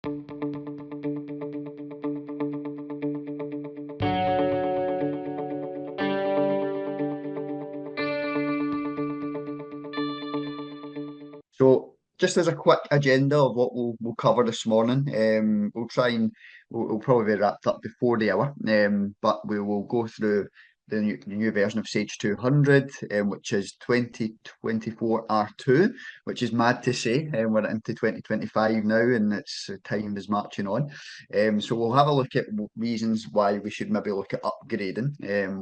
So just as a quick agenda of what we'll cover this morning, we'll try and we'll probably be wrapped up before the hour, but we will go through the new version of Sage 200, which is 2024 R2, which is mad to say. We're into 2025 now, and it's time is marching on. So we'll have a look at reasons why we should maybe look at upgrading.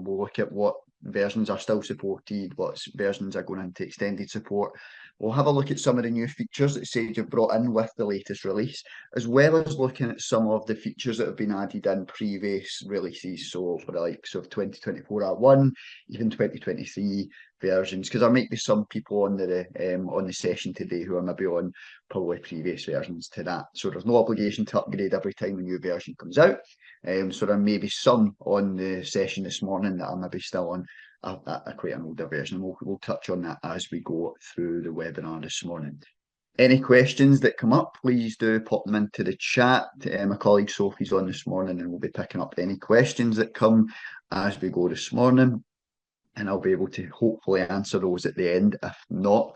We'll look at what versions are still supported, what versions are going into extended support. We'll have a look at some of the new features that Sage have brought in with the latest release, as well as looking at some of the features that have been added in previous releases. So for the likes of 2024 R1, even 2023 versions, because there might be some people on the session today who are maybe on probably previous versions to that. So there's no obligation to upgrade every time a new version comes out. So there may be some on the session this morning that are maybe still on a quite an older version. We'll touch on that as we go through the webinar this morning. Any questions that come up, please do pop them into the chat. My colleague Sophie's on this morning and we'll be picking up any questions that come as we go this morning. And I'll be able to hopefully answer those at the end. If not,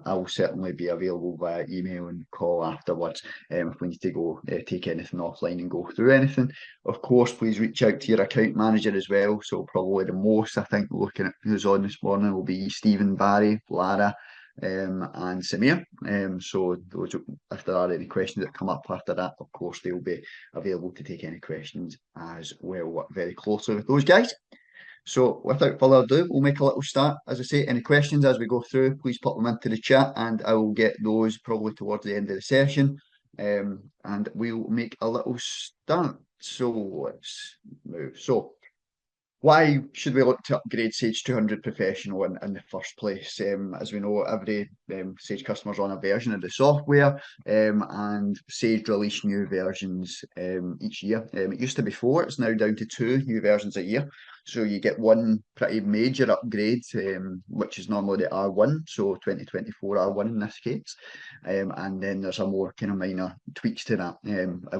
I'll certainly be available via email and call afterwards if we need to go take anything offline and go through anything. Of course, please reach out to your account manager as well. So probably the most, I think, looking at who's on this morning will be Stephen, Barry, Lara, and Samir. So those, if there are any questions that come up after that, of course, they'll be available to take any questions as well. Work very closely with those guys. So without further ado, we'll make a little start. As I say, any questions as we go through, please pop them into the chat and I will get those probably towards the end of the session. And we'll make a little start. So let's move. So why should we look to upgrade Sage 200 Professional in the first place? As we know, every Sage customer's on a version of the software, and Sage release new versions each year. It used to be 4, it's now down to 2 new versions a year. So you get one pretty major upgrade, which is normally the R1, so 2024 R1 in this case. And then there's a more kind of minor tweaks to that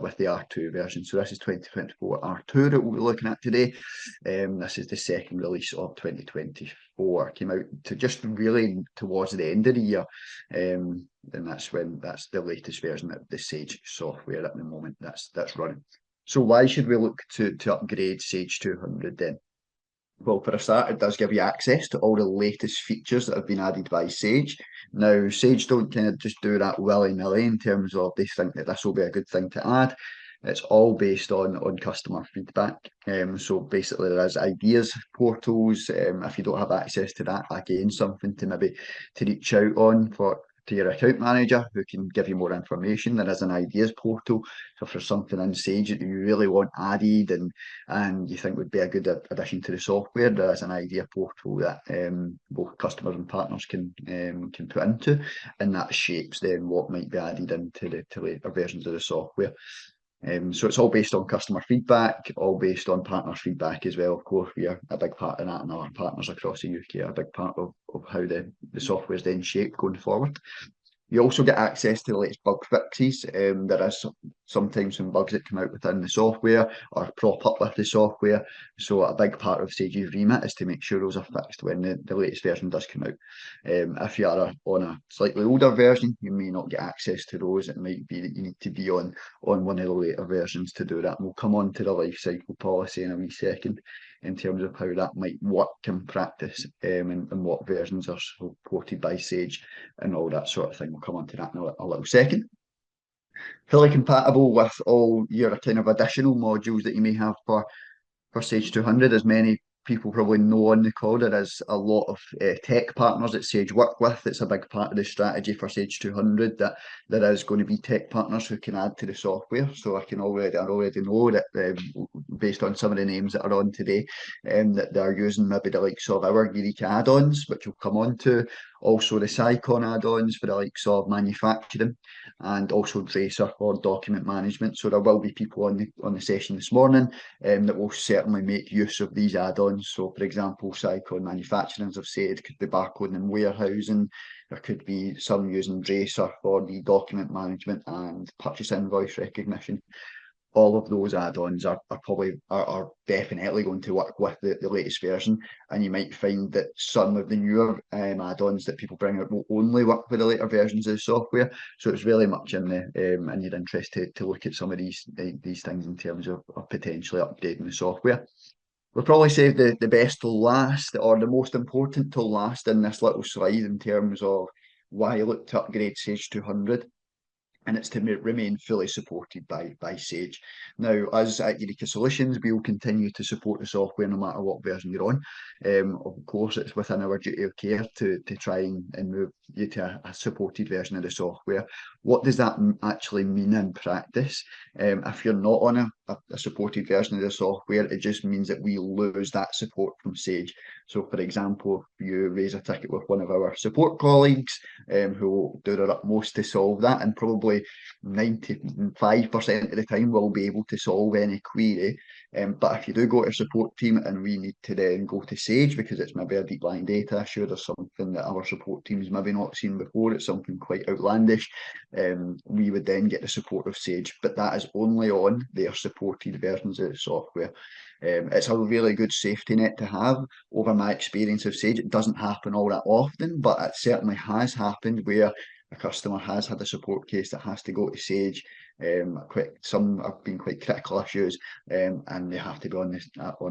with the R2 version. So this is 2024 R2 that we'll be looking at today. This is the second release of 2024. Came out to just really towards the end of the year. And that's the latest version of the Sage software at the moment that's running. So why should we look to upgrade Sage 200 then? Well, for a start, it does give you access to all the latest features that have been added by Sage. Now, Sage don't kind of just do that willy-nilly in terms of they think that this will be a good thing to add. It's all based on customer feedback. So basically there is ideas portals. If you don't have access to that, again, something to maybe to reach out on to your account manager who can give you more information. There is an ideas portal. So if there's something in Sage that you really want added and you think would be a good addition to the software, there is an idea portal that both customers and partners can put into, and that shapes then what might be added into the later versions of the software. So it's all based on customer feedback, all based on partner feedback as well. Of course, we are a big part of that, and our partners across the UK are a big part of how the software is then shaped going forward. You also get access to the latest bug fixes. There is sometimes some bugs that come out within the software or prop up with the software. So a big part of Sage's remit is to make sure those are fixed when the latest version does come out. If you are on a slightly older version, you may not get access to those. It might be that you need to be on one of the later versions to do that. And we'll come on to the life cycle policy in a wee second in terms of how that might work in practice, and what versions are supported by Sage and all that sort of thing. We'll come on to that in a little second. Fully compatible with all your kind of additional modules that you may have for Sage 200. As many people probably know on the call, there is a lot of tech partners that Sage work with. It's a big part of the strategy for Sage 200 that there is going to be tech partners who can add to the software. So I already know that based on some of the names that are on today, that they're using maybe the likes of our unique add-ons, which we'll come on to. Also the Cycon add-ons for the likes of manufacturing, and also Tracer for document management. So there will be people on the session this morning that will certainly make use of these add-ons. So for example, Cycon manufacturing, as I've said, could be barcoding and warehousing, There could be some using Dracer for the document management and purchase invoice recognition. All of those add-ons are definitely going to work with the latest version, and you might find that some of the newer add-ons that people bring out will only work with the later versions of the software. So it's really much in your interest to look at some of these things in terms of potentially updating the software. We'll probably save the best till last, or the most important till last in this little slide in terms of why look to upgrade Sage 200, and it's to remain fully supported by Sage. Now, us at Eureka Solutions, we will continue to support the software no matter what version you're on. Of course, it's within our duty of care to try and move you to a supported version of the software. What does that actually mean in practice? If you're not on a supported version of the software, it just means that we lose that support from Sage. So, for example, if you raise a ticket with one of our support colleagues, who will do their utmost to solve that, and probably 95% of the time will be able to solve any query. But if you do go to a support team and we need to then go to Sage because it's maybe a deep line data issue, there's something that our support teams maybe not seen before, it's something quite outlandish, we would then get the support of Sage, but that is only on their supported versions of the software. It's a really good safety net to have. Over my experience of Sage, it doesn't happen all that often, but it certainly has happened where a customer has had a support case that has to go to Sage. Some have been quite critical issues, and they have to be on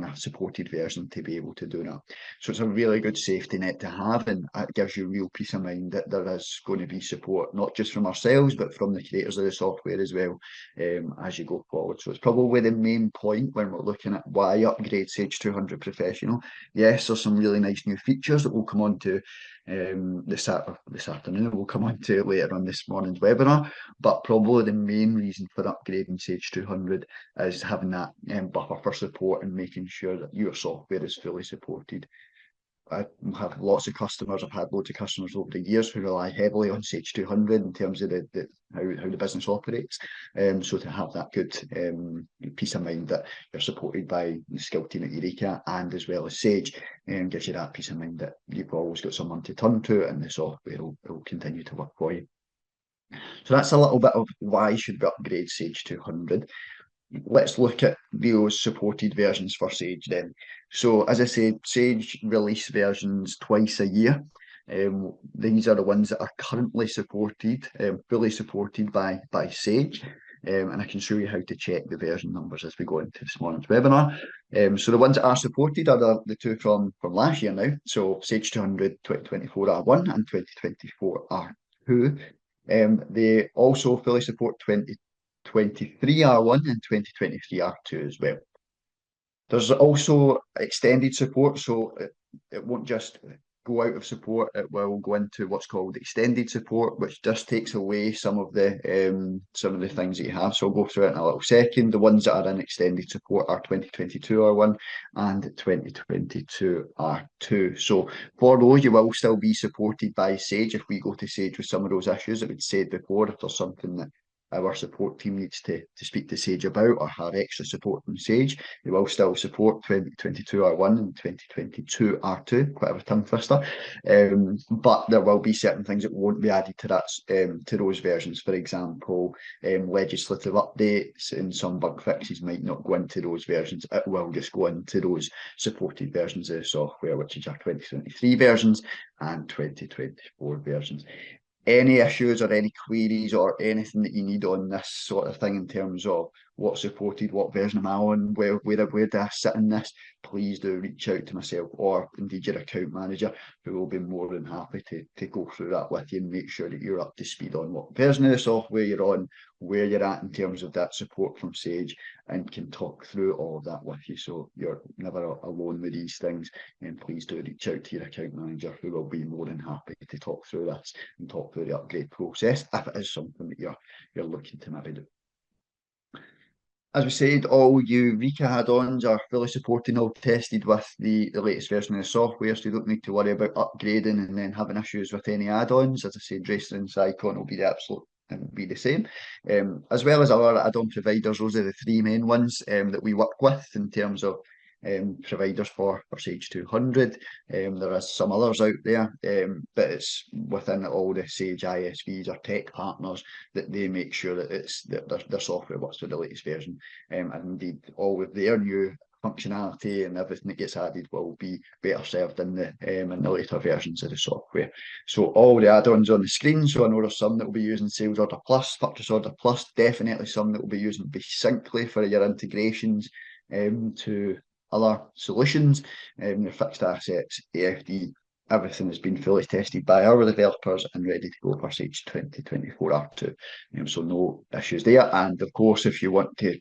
a supported version to be able to do that. So it's a really good safety net to have, and it gives you real peace of mind that there is going to be support, not just from ourselves, but from the creators of the software as well, as you go forward. So it's probably the main point when we're looking at why upgrade Sage 200 Professional. Yes, there's some really nice new features that we'll come on to this afternoon, we'll come on to later on this morning's webinar, but probably the main reason for upgrading Sage 200 is having that buffer for support and making sure that your software is fully supported. I have lots of customers, I've had loads of customers over the years who rely heavily on Sage 200 in terms of how the business operates. So to have that good peace of mind that you're supported by the skill team at Eureka and as well as Sage, gives you that peace of mind that you've always got someone to turn to and the software will continue to work for you. So that's a little bit of why should we upgrade Sage 200. Let's look at those supported versions for Sage then. So as I said, Sage release versions twice a year. These are the ones that are currently supported, fully supported by Sage. And I can show you how to check the version numbers as we go into this morning's webinar. So the ones that are supported are the two from last year now. So Sage 200 2024 R1 and 2024 R2. They also fully support 2023 R1 and 2023 R2 as well. There's also extended support, so it won't just go out of support, it will go into what's called extended support, which just takes away some of the things that you have. So I'll go through it in a little second. The ones that are in extended support are 2022 R1 and 2022 R2. So for those, you will still be supported by Sage. If we go to Sage with some of those issues that we'd said before, if there's something that our support team needs to speak to Sage about or have extra support from Sage, they will still support 2022 R1 and 2022 R2, quite a tongue twister. But there will be certain things that won't be added to that to those versions. For example, legislative updates and some bug fixes might not go into those versions. It will just go into those supported versions of the software, which is our 2023 versions and 2024 versions. Any issues or any queries or anything that you need on this sort of thing in terms of what's supported, what version am I on, where do I sit in this, please do reach out to myself or indeed your account manager, who will be more than happy to go through that with you and make sure that you're up to speed on what version of the software you're on, where you're at in terms of that support from Sage, and can talk through all of that with you, so you're never alone with these things. And please do reach out to your account manager, who will be more than happy to talk through this and talk through the upgrade process if it is something that you're looking to maybe do. As we said, all Eureka add-ons are fully supported and all tested with the latest version of the software, so you don't need to worry about upgrading and then having issues with any add-ons. As I said, Dracer and Cycon will be the absolute be the same. As well as our add-on providers, those are the three main ones that we work with in terms of providers for Sage 200. There is some others out there, but it's within all the Sage ISVs or tech partners that they make sure that their software works with the latest version. And indeed, all of their new functionality and everything that gets added will be better served in the later versions of the software. So all the add-ons on the screen. So I know there's some that will be using Sales Order Plus, Purchase Order Plus, definitely some that will be using Mcentee for your integrations to other solutions. Your fixed assets, AFD, everything has been fully tested by our developers and ready to go for Sage 2024 R2. So no issues there. And of course, if you want to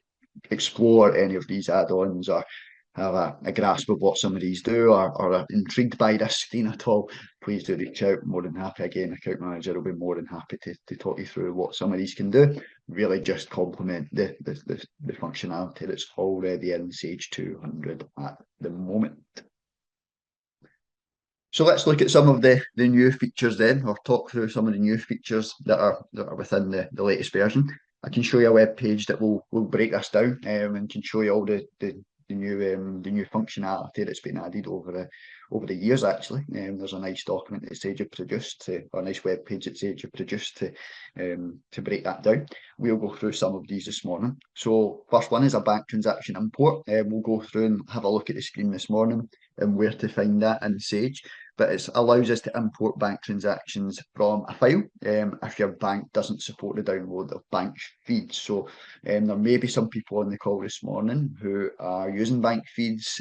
explore any of these add-ons or have a grasp of what some of these do or are intrigued by this screen at all, please do reach out. More than happy. Again, account manager will be more than happy to talk you through what some of these can do. Really just complement the functionality that's already in Sage 200 at the moment. So let's look at some of the new features then, or talk through some of the new features that are within the latest version. I can show you a web page that will break this down and can show you all the new functionality that's been added over the years. Actually, there's a nice document that Sage have produced, or a nice web page that Sage have produced to break that down. We'll go through some of these this morning. So first one is a bank transaction import. We'll go through and have a look at the screen this morning and where to find that in Sage. But it allows us to import bank transactions from a file if your bank doesn't support the download of bank feeds. So there may be some people on the call this morning who are using bank feeds,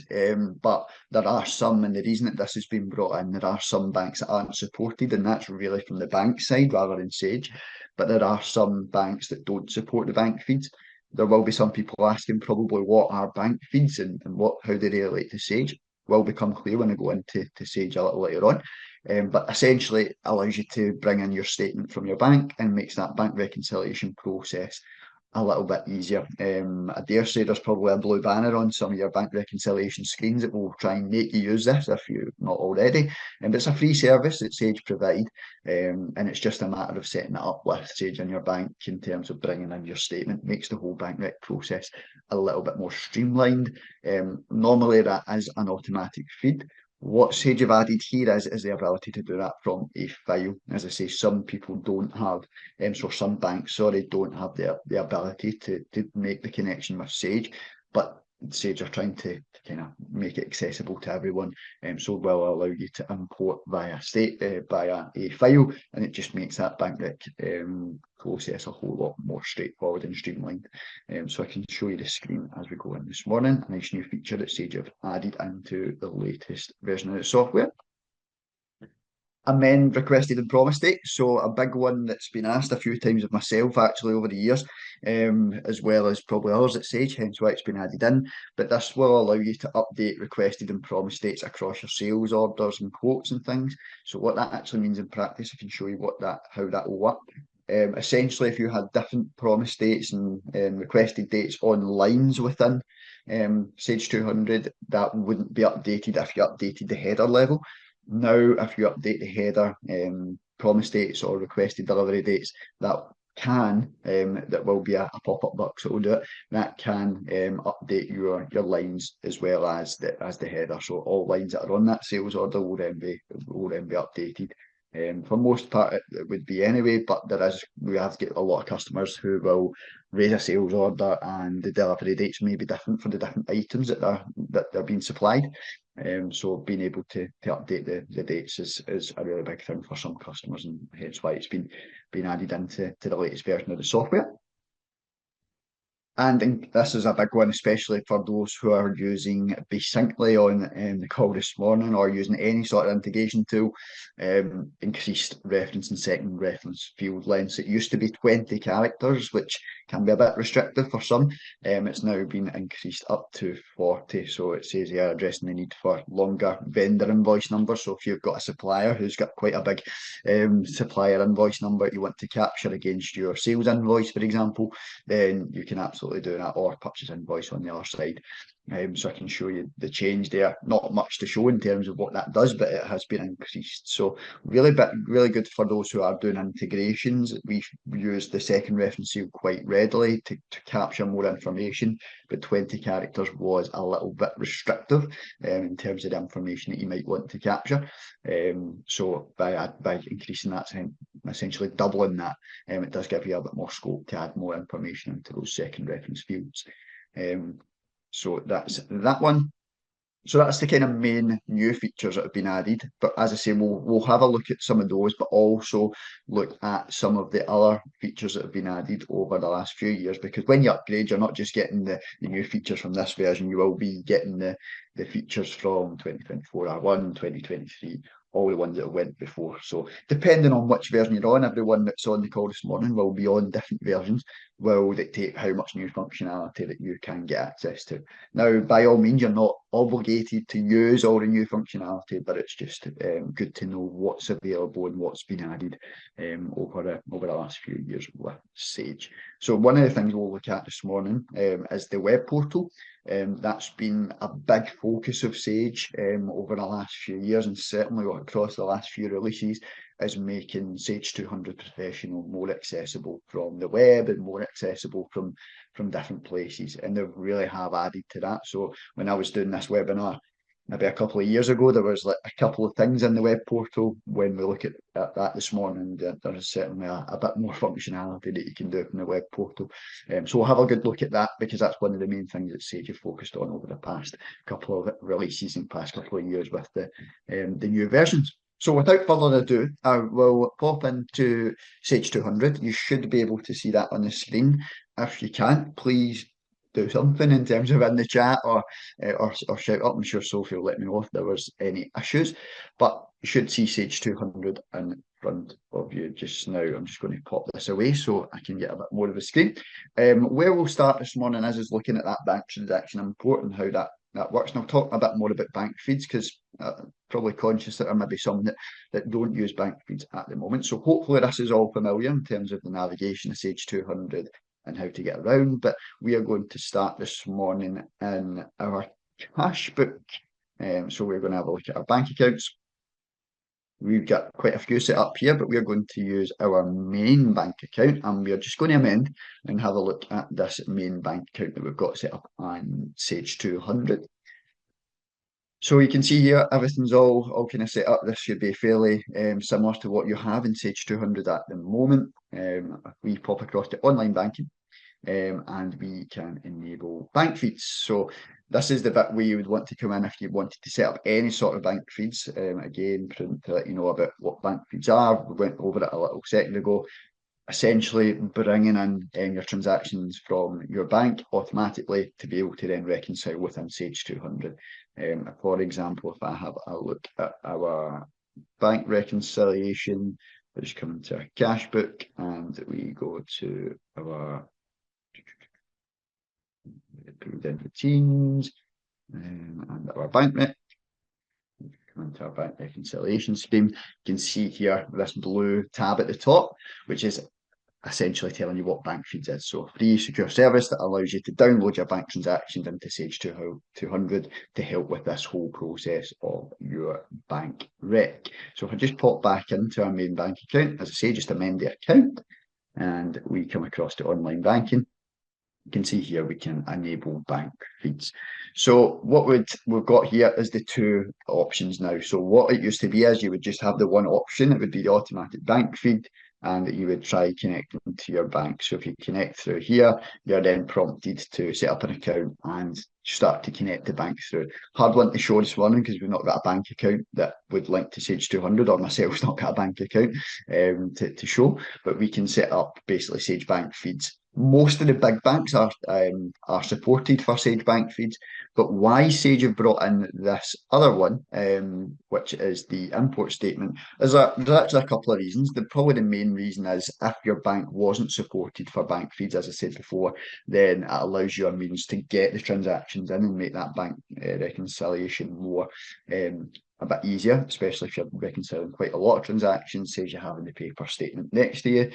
but there are some, and the reason that this has been brought in, there are some banks that aren't supported, and that's really from the bank side rather than Sage. But there are some banks that don't support the bank feeds. There will be some people asking probably what are bank feeds and how do they relate to Sage. Will become clear when I go into Sage a little later on. But essentially, it allows you to bring in your statement from your bank and makes that bank reconciliation process a little bit easier. I dare say there's probably a blue banner on some of your bank reconciliation screens that will try and make you use this if you're not already. But it's a free service that Sage provide, and it's just a matter of setting it up with Sage and your bank in terms of bringing in your statement. Makes the whole bank rec process a little bit more streamlined. Normally that is an automatic feed. What Sage have added here is the ability to do that from a file. As I say, some people don't have, some banks, don't have the ability to make the connection with Sage, but Sage are trying to kind of make it accessible to everyone, so it will allow you to import via a file, and it just makes that bank rec process a whole lot more straightforward and streamlined. So I can show you the screen as we go in this morning. A nice new feature that Sage have added into the latest version of the software. Amend requested and promised date. So a big one that's been asked a few times of myself actually over the years, as well as probably others at Sage, hence why it's been added in. But this will allow you to update requested and promised dates across your sales orders and quotes and things. So what that actually means in practice, I can show you how that will work. Essentially, if you had different promise dates and requested dates on lines within Sage 200, that wouldn't be updated if you updated the header level. Now, if you update the header, promise dates or requested delivery dates, that will be a pop-up box that will do it. That can update your lines as well as the header. So all lines that are on that sales order will then be updated. For most part, it would be anyway, but we have got a lot of customers who will raise a sales order and the delivery dates may be different for the different items that they're being supplied. So being able to update the dates is a really big thing for some customers, and hence why it's been added into the latest version of the software. And this is a big one, especially for those who are using Mcentee on the call this morning, or using any sort of integration tool. Increased reference and second reference field lengths. It used to be 20 characters, which can be a bit restrictive for some. It's now been increased up to 40. So it says here addressing the need for longer vendor invoice numbers. So if you've got a supplier who's got quite a big supplier invoice number you want to capture against your sales invoice, for example, then you can absolutely do that, or purchase invoice on the other side. So I can show you the change there. Not much to show in terms of what that does, but it has been increased. So really good for those who are doing integrations. We use the second reference field quite readily to capture more information, but 20 characters was a little bit restrictive in terms of the information that you might want to capture. So by increasing that, essentially doubling that, it does give you a bit more scope to add more information into those second reference fields. So that's that one. So that's the kind of main new features that have been added. But as I say, we'll have a look at some of those, but also look at some of the other features that have been added over the last few years. Because when you upgrade, you're not just getting the new features from this version, you will be getting the features from 2024 R1, 2023, all the ones that went before. So depending on which version you're on, everyone that's on the call this morning will be on different versions, will dictate how much new functionality that you can get access to. Now, by all means, you're not obligated to use all the new functionality, but it's just good to know what's available and what's been added over the last few years with Sage. So one of the things we'll look at this morning is the web portal. That's been a big focus of Sage over the last few years, and certainly across the last few releases, is making Sage 200 Professional more accessible from the web and more accessible from different places. And they really have added to that. So when I was doing this webinar maybe a couple of years ago, there was like a couple of things in the web portal. When we look at that this morning, there is certainly a bit more functionality that you can do from the web portal. So we'll have a good look at that, because that's one of the main things that Sage have focused on over the past couple of releases and past couple of years with the new versions. So without further ado, I will pop into Sage 200. You should be able to see that on the screen. If you can't, please do something in terms of in the chat or shout up. I'm sure Sophie will let me know if there was any issues. But you should see Sage 200 in front of you just now. I'm just going to pop this away so I can get a bit more of a screen. Where we'll start this morning is looking at that bank transaction import and how that works. And I'll talk a bit more about bank feeds, because probably conscious that there may be some that don't use bank feeds at the moment. So hopefully this is all familiar in terms of the navigation of Sage 200 and how to get around. But we are going to start this morning in our cash book. So we're going to have a look at our bank accounts. We've got quite a few set up here, but we're going to use our main bank account, and we're just going to amend and have a look at this main bank account that we've got set up on Sage 200. So you can see here, everything's all kind of set up. This should be fairly similar to what you have in Sage 200 at the moment. We pop across to online banking, and we can enable bank feeds. So this is the bit where you would want to come in if you wanted to set up any sort of bank feeds. Again, to let you know about what bank feeds are. We went over it a little second ago. Essentially bringing in your transactions from your bank automatically to be able to then reconcile within Sage 200. For example, if I have a look at our bank reconciliation, we just come into our cash book and we go to our approved routines and our bank rec. Come into our bank reconciliation stream. You can see here this blue tab at the top, which is essentially telling you what bank feeds is. So a free secure service that allows you to download your bank transactions into Sage 200 to help with this whole process of your bank rec. So if I just pop back into our main bank account, as I say, just amend the account, and we come across to online banking. You can see here we can enable bank feeds. So what we've got here is the two options now. So what it used to be is you would just have the one option. It would be the automatic bank feed, and you would try connecting to your bank. So if you connect through here, you're then prompted to set up an account and start to connect the bank through. Hard one to show this morning because we've not got a bank account that would link to Sage 200, or myself's not got a bank account to show, but we can set up basically Sage bank feeds. Most of the big banks are supported for Sage bank feeds, but why Sage have brought in this other one, which is the import statement, there's actually a couple of reasons. Probably the main reason is if your bank wasn't supported for bank feeds, as I said before, then it allows you a means to get the transactions in and make that bank reconciliation more a bit easier, especially if you're reconciling quite a lot of transactions, says you having the paper statement next to you.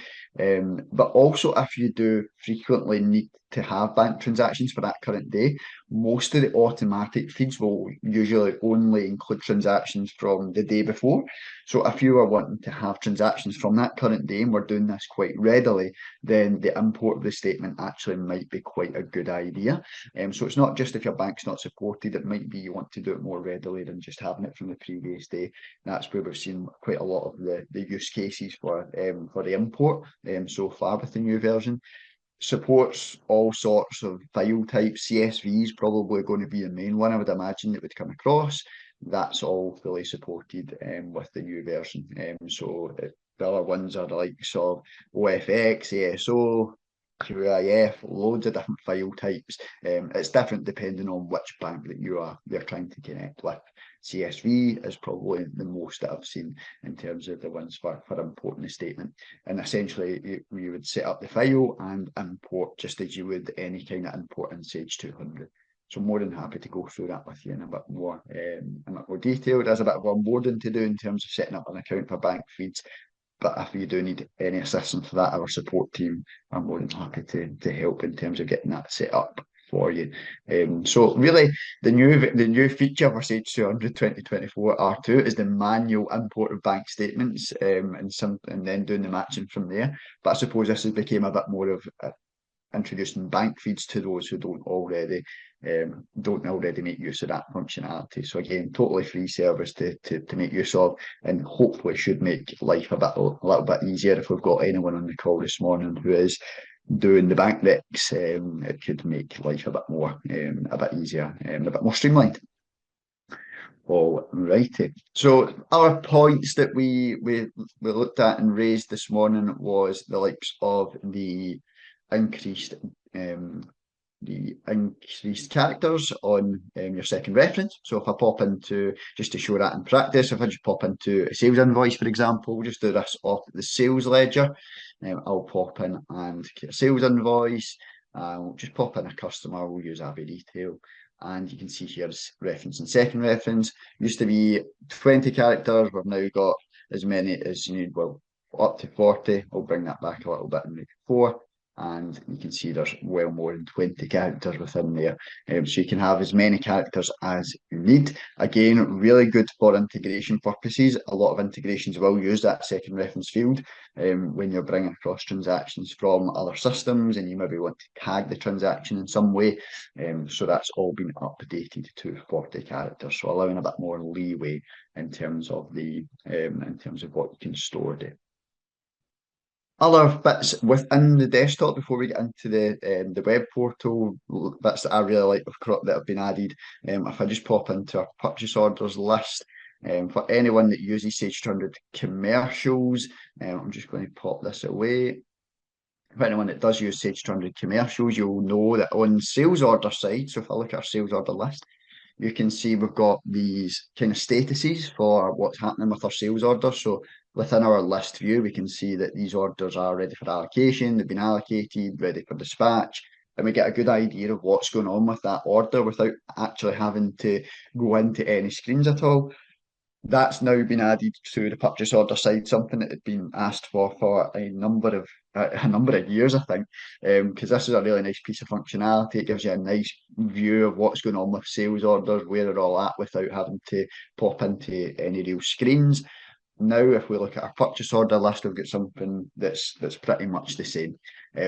But also if you do frequently need to have bank transactions for that current day, most of the automatic feeds will usually only include transactions from the day before. So if you are wanting to have transactions from that current day, and we're doing this quite readily, then the import of the statement actually might be quite a good idea. So it's not just if your bank's not supported, it might be you want to do it more readily than just having it from the previous day. That's where we've seen quite a lot of the use cases for the import so far with the new version. Supports all sorts of file types. CSV is probably going to be the main one I would imagine that would come across. That's all fully supported with the new version. So the other ones are the likes of OFX, ASO, QIF, loads of different file types. It's different depending on which bank that you're trying to connect with. CSV is probably the most that I've seen in terms of the ones for importing a statement. And essentially, you would set up the file and import just as you would any kind of import in Sage 200. So more than happy to go through that with you in a bit more detail. There's a bit of onboarding to do in terms of setting up an account for bank feeds. But if you do need any assistance for that, our support team are more than happy to help in terms of getting that set up for you. So really, the new feature for Sage 200 2024 R2 is the manual import of bank statements and then doing the matching from there. But I suppose this has become a bit more of introducing bank feeds to those who don't already make use of that functionality. So again, totally free service to make use of, and hopefully should make life a little bit easier. If we've got anyone on the call this morning who is doing the bank recs, it could make life a bit easier, a bit more streamlined. All righty. So our points that we looked at and raised this morning was the likes of the increased characters on your second reference. So if I pop into, just to show that in practice, if I just pop into a sales invoice, for example, we'll just do this off the sales ledger. I'll pop in and get a sales invoice. We'll just pop in a customer. We'll use Abbey Retail. And you can see here reference and second reference. Used to be 20 characters. We've now got as many as you need, well, up to 40. I'll bring that back a little bit and make it 4. And you can see there's well more than 20 characters within there. So you can have as many characters as you need. Again, really good for integration purposes. A lot of integrations will use that second reference field when you're bringing across transactions from other systems and you maybe want to tag the transaction in some way. So that's all been updated to 40 characters. So allowing a bit more leeway in terms of what you can store there. Other bits within the desktop before we get into the web portal, bits that I really like that have been added. If I just pop into our purchase orders list, for anyone that uses Sage 200 commercials, I'm just going to pop this away. For anyone that does use Sage 200 commercials, you'll know that on sales order side, so if I look at our sales order list, you can see we've got these kind of statuses for what's happening with our sales orders. So within our list view, we can see that these orders are ready for allocation, they've been allocated, ready for dispatch, and we get a good idea of what's going on with that order without actually having to go into any screens at all. That's now been added to the purchase order side, something that had been asked for a number of years, I think, because this is a really nice piece of functionality. It gives you a nice view of what's going on with sales orders, where they're all at, without having to pop into any real screens. Now, if we look at our purchase order list, we've got something that's pretty much the same.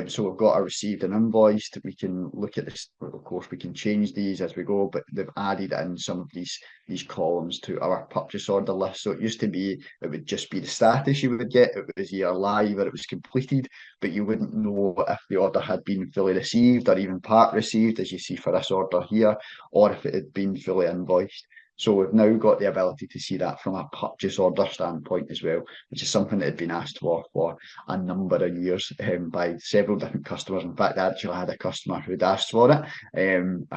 So we've got a received and invoiced. We can look at this. Of course, we can change these as we go, but they've added in some of these columns to our purchase order list. So it used to be, it would just be the status you would get. It was either live or it was completed, but you wouldn't know if the order had been fully received or even part received, as you see for this order here, or if it had been fully invoiced. So we've now got the ability to see that from a purchase order standpoint as well, which is something that had been asked for a number of years by several different customers. In fact, I actually had a customer who'd asked for it, and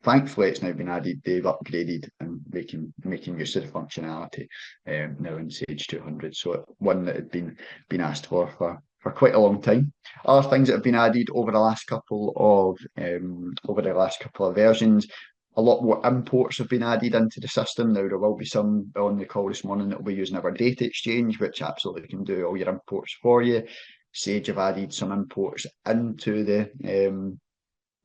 thankfully it's now been added. They've upgraded and making use of the functionality now in Sage 200. So one that had been asked for quite a long time. Other things that have been added over the last couple of versions. A lot more imports have been added into the system. Now, there will be some on the call this morning that will be using our data exchange, which absolutely can do all your imports for you. Sage have added some imports into the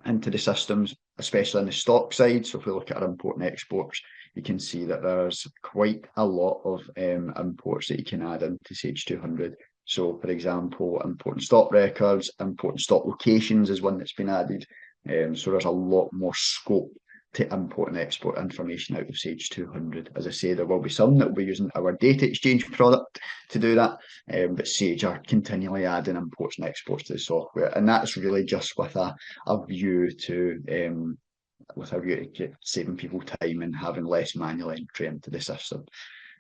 into the systems, especially on the stock side. So if we look at our import and exports, you can see that there's quite a lot of imports that you can add into Sage 200. So, for example, important stock records, important stock locations is one that's been added. So there's a lot more scope to import and export information out of Sage 200. As I say, there will be some that will be using our data exchange product to do that, but Sage are continually adding imports and exports to the software, and that's really just with a view to saving people time and having less manual entry into the system.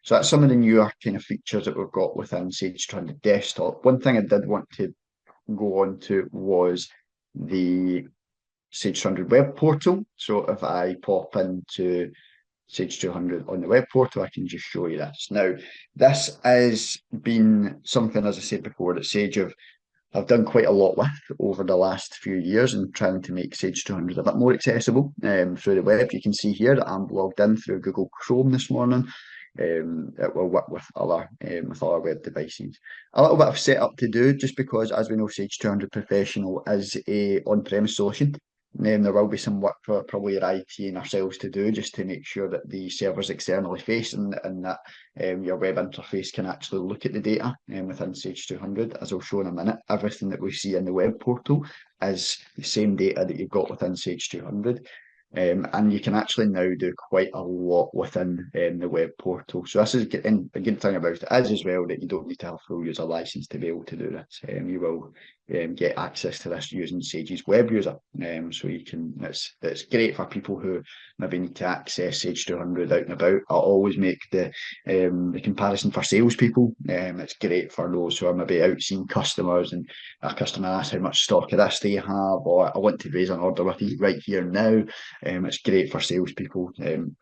So that's some of the newer kind of features that we've got within Sage 200 Desktop. One thing I did want to go on to was the Sage 200 web portal. So if I pop into Sage 200 on the web portal, I can just show you this. Now, this has been something, as I said before, that Sage have done quite a lot with over the last few years and trying to make Sage 200 a bit more accessible through the web. You can see here that I'm logged in through Google Chrome this morning. It will work with other web devices. A little bit of setup to do, just because, as we know, Sage 200 Professional is a on-premise solution. There will be some work for probably your IT and ourselves to do, just to make sure that the server's externally facing and that your web interface can actually look at the data within Sage 200. As I'll show in a minute, everything that we see in the web portal is the same data that you've got within Sage 200. And you can actually now do quite a lot within the web portal. So this is and a good thing about it is as well that you don't need to have a full user license to be able to do this. You will get access to this using Sage's web user. So you can, it's great for people who maybe need to access Sage 200 out and about. I always make the comparison for salespeople. It's great for those who are maybe out seeing customers and a customer asks how much stock of this they have, or I want to raise an order with you right here now. It's great for salespeople.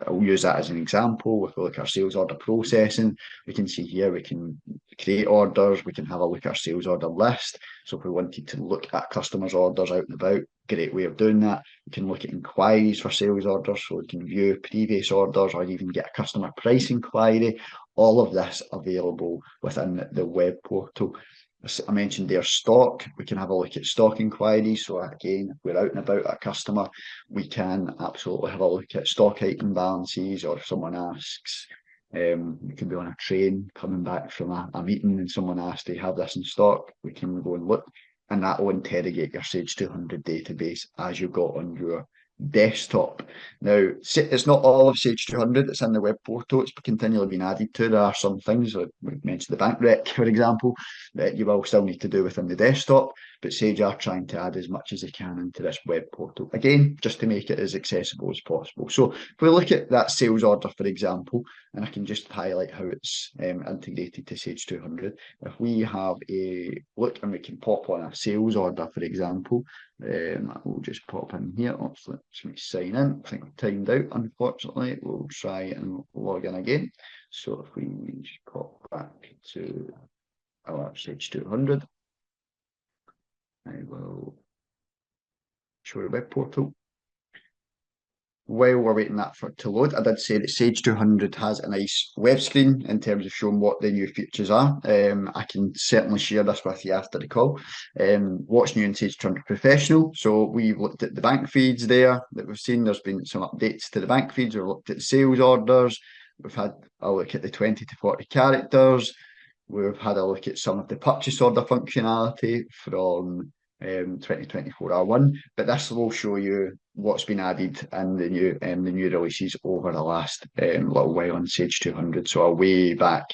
I'll use that as an example. If we look at our sales order processing, we can see here we can create orders, we can have a look at our sales order list. So if we wanted to look at customers' orders out and about, great way of doing that. We can look at inquiries for sales orders, so we can view previous orders or even get a customer price inquiry. All of this available within the web portal. I mentioned their stock. We can have a look at stock inquiries. So again, if we're out and about a customer, we can absolutely have a look at stock item balances, or if someone asks, we can be on a train coming back from a meeting and someone asks, do you have this in stock? We can go and look, and that will interrogate your Sage 200 database as you've got on your desktop. Now, it's not all of Sage 200 that's in the web portal. It's continually been added to. There are some things, like we mentioned the bank rec, for example, that you will still need to do within the desktop, but Sage are trying to add as much as they can into this web portal. Again, just to make it as accessible as possible. So if we look at that sales order, for example, and I can just highlight how it's integrated to Sage 200. If we have a look and we can pop on a sales order, for example, we'll just pop in here. Let's me sign in. I think I'm timed out, unfortunately. We'll try and log in again. So if we just pop back to our Sage 200, I will show the web portal. While we're waiting that to load, I did say that Sage 200 has a nice web screen in terms of showing what the new features are. I can certainly share this with you after the call. What's new in Sage 200 Professional? So we've looked at the bank feeds there that we've seen. There's been some updates to the bank feeds. We've looked at the sales orders. We've had a look at the 20 to 40 characters. We've had a look at some of the purchase order functionality from 2024 R1, but this will show you what's been added in the new releases over the last little while on Sage 200. So a way back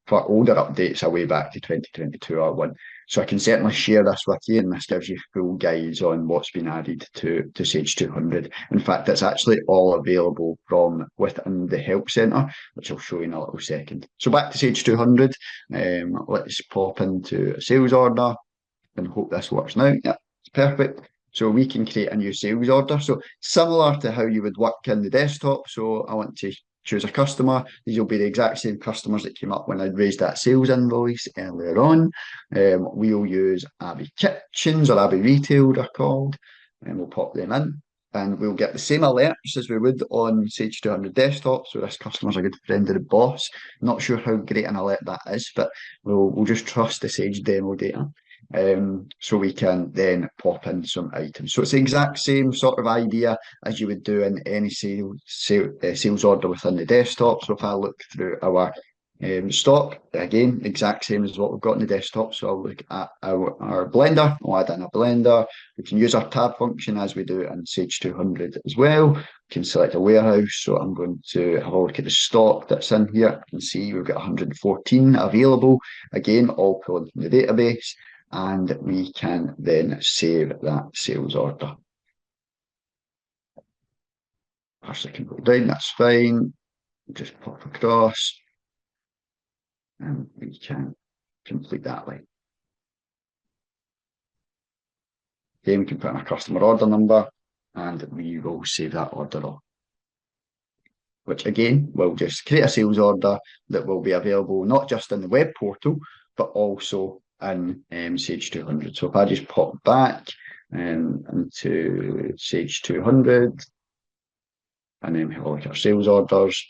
for older updates, a way back to 2022 R1. So I can certainly share this with you, and this gives you full guides on what's been added to Sage 200. In fact, it's actually all available from within the Help Centre, which I'll show you in a little second. So back to Sage 200, let's pop into a sales order and hope this works now. Yeah, it's perfect. So we can create a new sales order. So similar to how you would work in the desktop. So I want to choose a customer. These will be the exact same customers that came up when I raised that sales invoice earlier on. We'll use Abbey Kitchens, or Abbey Retail they're called, and we'll pop them in. And we'll get the same alerts as we would on Sage 200 desktop. So this customer's a good friend of the boss. Not sure how great an alert that is, but we'll just trust the Sage demo data. so we can then pop in some items. So it's the exact same sort of idea as you would do in any sales order within the desktop. So if I look through our stock, again, exact same as what we've got in the desktop. So I'll look at our blender, I'll add in a blender. We can use our tab function as we do in Sage 200 as well. We can select a warehouse. So I'm going to have a look at the stock that's in here. You can see we've got 114 available. Again, all pulled from the database. And we can then save that sales order. Parse can go down, that's fine. Just pop across. And we can complete that line. Then we can put in a customer order number and we will save that order on. Which again will just create a sales order that will be available not just in the web portal, but also in Sage 200. So if I just pop back into Sage 200 and then have a look at our sales orders,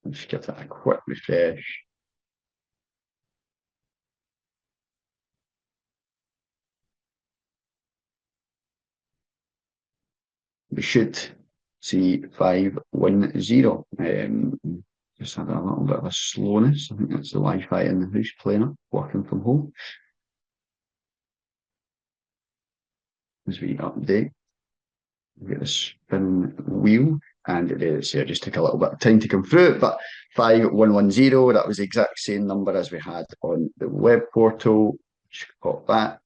let's give that a quick refresh. We should see 510. Just had a little bit of a slowness. I think that's the Wi-Fi in the house playing up, working from home. As we update, we get the spin wheel, and it is here. Just took a little bit of time to come through it, but 5110, that was the exact same number as we had on the web portal. Just pop back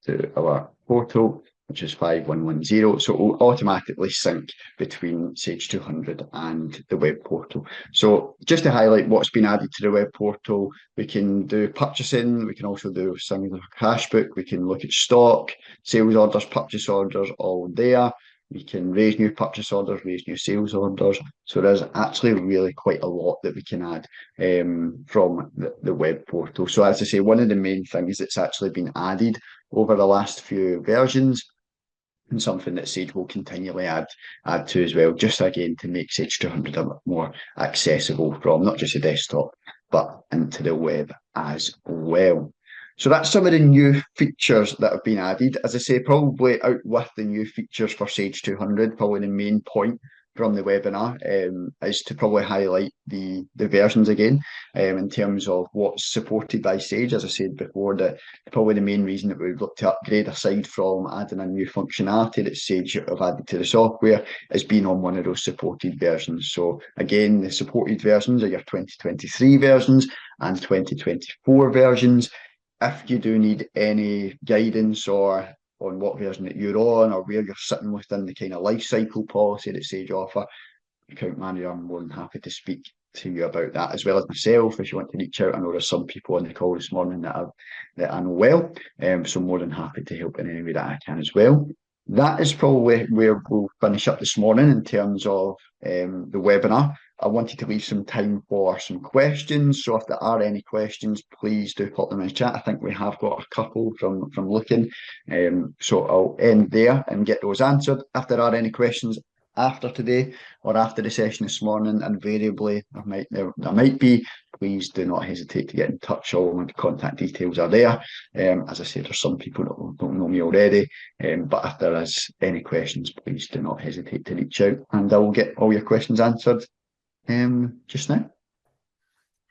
to our portal, which is 5110. So it will automatically sync between Sage 200 and the web portal. So just to highlight what's been added to the web portal, we can do purchasing, we can also do singular cash book, we can look at stock, sales orders, purchase orders, all there. We can raise new purchase orders, raise new sales orders. So there's actually really quite a lot that we can add from the web portal. So as I say, one of the main things that's actually been added over the last few versions, and something that Sage will continually add to as well, just again to make Sage 200 a bit more accessible from not just the desktop, but into the web as well. So that's some of the new features that have been added. As I say, probably out with the new features for Sage 200, probably the main point from the webinar is to probably highlight the versions again in terms of what's supported by Sage. As I said before, probably the main reason that we've looked to upgrade, aside from adding a new functionality that Sage have added to the software, is being on one of those supported versions. So again, the supported versions are your 2023 versions and 2024 versions. If you do need any guidance or on what version that you're on or where you're sitting within the kind of life cycle policy that Sage offer, account manager, I'm more than happy to speak to you about that, as well as myself if you want to reach out. I know there's some people on the call this morning that I know well, so more than happy to help in any way that I can as well. That is probably where we'll finish up this morning in terms of the webinar. I wanted to leave some time for some questions, so if there are any questions, please do pop them in the chat. I think we have got a couple from looking, so I'll end there and get those answered. If there are any questions after today or after the session this morning, invariably there might be, please do not hesitate to get in touch. All my contact details are there. As I said, there's some people that don't know me already, but if there is any questions, please do not hesitate to reach out and I will get all your questions answered just now.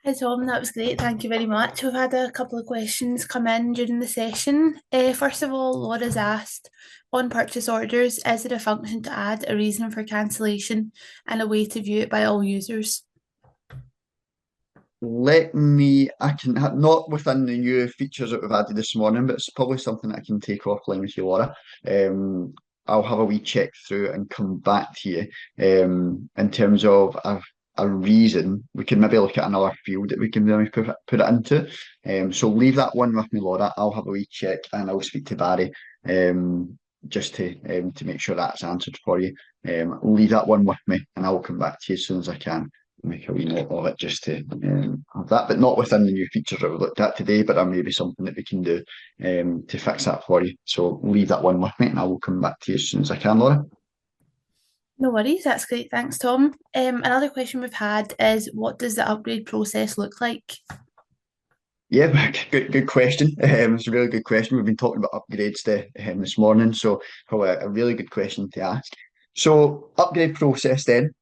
Hi Tom, that was great. Thank you very much. We've had a couple of questions come in during the session. First of all, Laura's asked, on purchase orders, is there a function to add a reason for cancellation and a way to view it by all users? I can have, not within the new features that we've added this morning, but it's probably something that I can take offline with you, Laura. I'll have a wee check through and come back to you. In terms of a reason, we can maybe look at another field that we can maybe put it into. So leave that one with me, Laura. I'll have a wee check and I'll speak to Barry just to make sure that's answered for you. Leave that one with me and I will come back to you as soon as I can. Make a wee note of it just to have that, but not within the new features that we've looked at today, but there may be something that we can do to fix that for you. So leave that one with me and I will come back to you as soon as I can, Laura. No worries, that's great. Thanks, Tom. Another question we've had is, what does the upgrade process look like? Yeah, good question. It's a really good question. We've been talking about upgrades this morning, so probably a really good question to ask. So, upgrade process then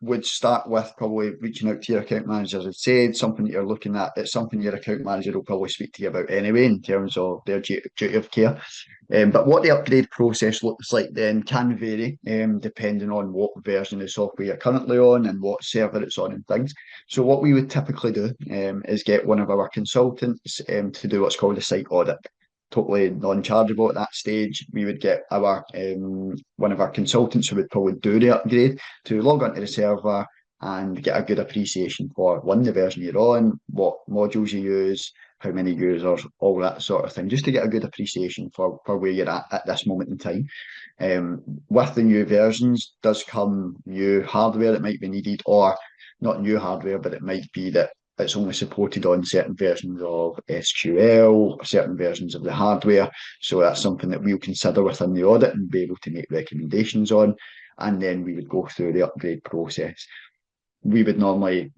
would start with probably reaching out to your account manager, as I said, something that you're looking at. It's something your account manager will probably speak to you about anyway in terms of their duty of care. But what the upgrade process looks like then can vary depending on what version of software you're currently on and what server it's on and things. So what we would typically do is get one of our consultants to do what's called a site audit. Totally non-chargeable at that stage. We would get our one of our consultants who would probably do the upgrade to log onto the server and get a good appreciation for one, the version you're on, what modules you use, how many users, all that sort of thing, just to get a good appreciation for where you're at this moment in time. With the new versions does come new hardware that might be needed, or not new hardware, but it might be that it's only supported on certain versions of SQL, certain versions of the hardware. So that's something that we'll consider within the audit and be able to make recommendations on. And then we would go through the upgrade process. We would normally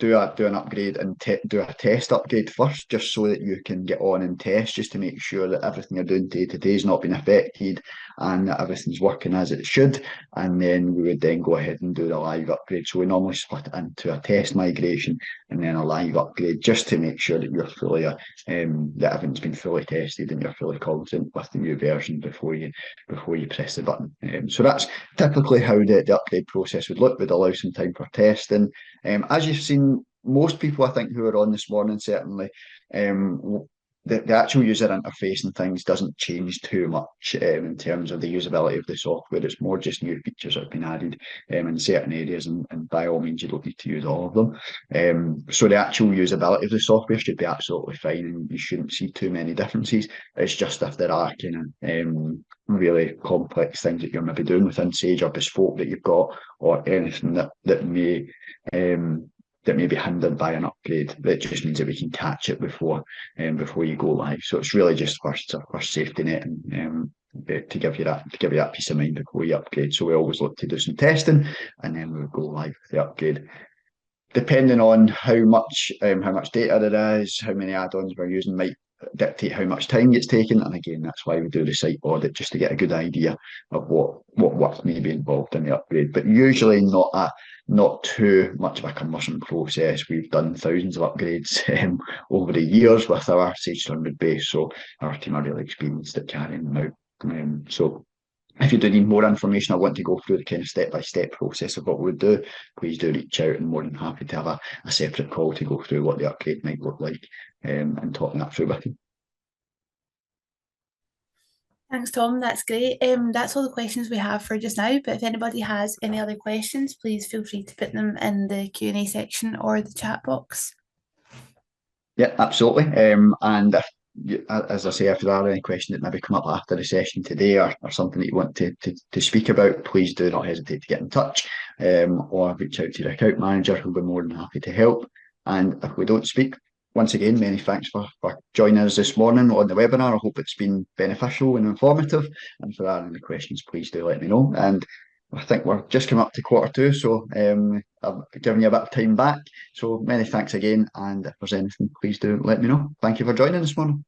do an upgrade and do a test upgrade first, just so that you can get on and test, just to make sure that everything you're doing day to day is not being affected and that everything's working as it should. And then we would then go ahead and do the live upgrade. So we normally split it into a test migration and then a live upgrade, just to make sure that you're fully that everything's been fully tested and you're fully confident with the new version before you press the button. So that's typically how the upgrade process would look. Would allow some time for testing. As you've seen, most people I think who are on this morning certainly, the actual user interface and things doesn't change too much in terms of the usability of the software. It's more just new features that have been added in certain areas, and by all means, you don't need to use all of them. So the actual usability of the software should be absolutely fine, and you shouldn't see too many differences. It's just if there are kind of really complex things that you're maybe doing within Sage or bespoke that you've got, or anything that may be hindered by an upgrade. That just means that we can catch it before you go live. So it's really just first safety net, and to give you that peace of mind before you upgrade. So we always look to do some testing, and then we'll go live with the upgrade. Depending on how much data there is, how many add-ons we're using, might dictate how much time gets taken. And again, that's why we do the site audit, just to get a good idea of what work may be involved in the upgrade. But usually not too much of a cumbersome process. We've done thousands of upgrades over the years with our Sage 200 base, so our team are really experienced at carrying them out. So if you do need more information, I want to go through the kind of step-by-step process of what we would do, please do reach out, and more than happy to have a separate call to go through what the upgrade might look like and talking that through with you. Thanks, Tom. That's great. That's all the questions we have for just now. But if anybody has any other questions, please feel free to put them in the Q&A section or the chat box. Yeah, absolutely. And as I say, if there are any questions that maybe come up after the session today, or something that you want to speak about, please do not hesitate to get in touch, or reach out to your account manager, who'll be more than happy to help. And if we don't speak, once again, many thanks for joining us this morning on the webinar. I hope it's been beneficial and informative. And if there are any questions, please do let me know. And I think we're just coming up to 1:45, so I've given you a bit of time back. So many thanks again, and if there's anything, please do let me know. Thank you for joining this morning.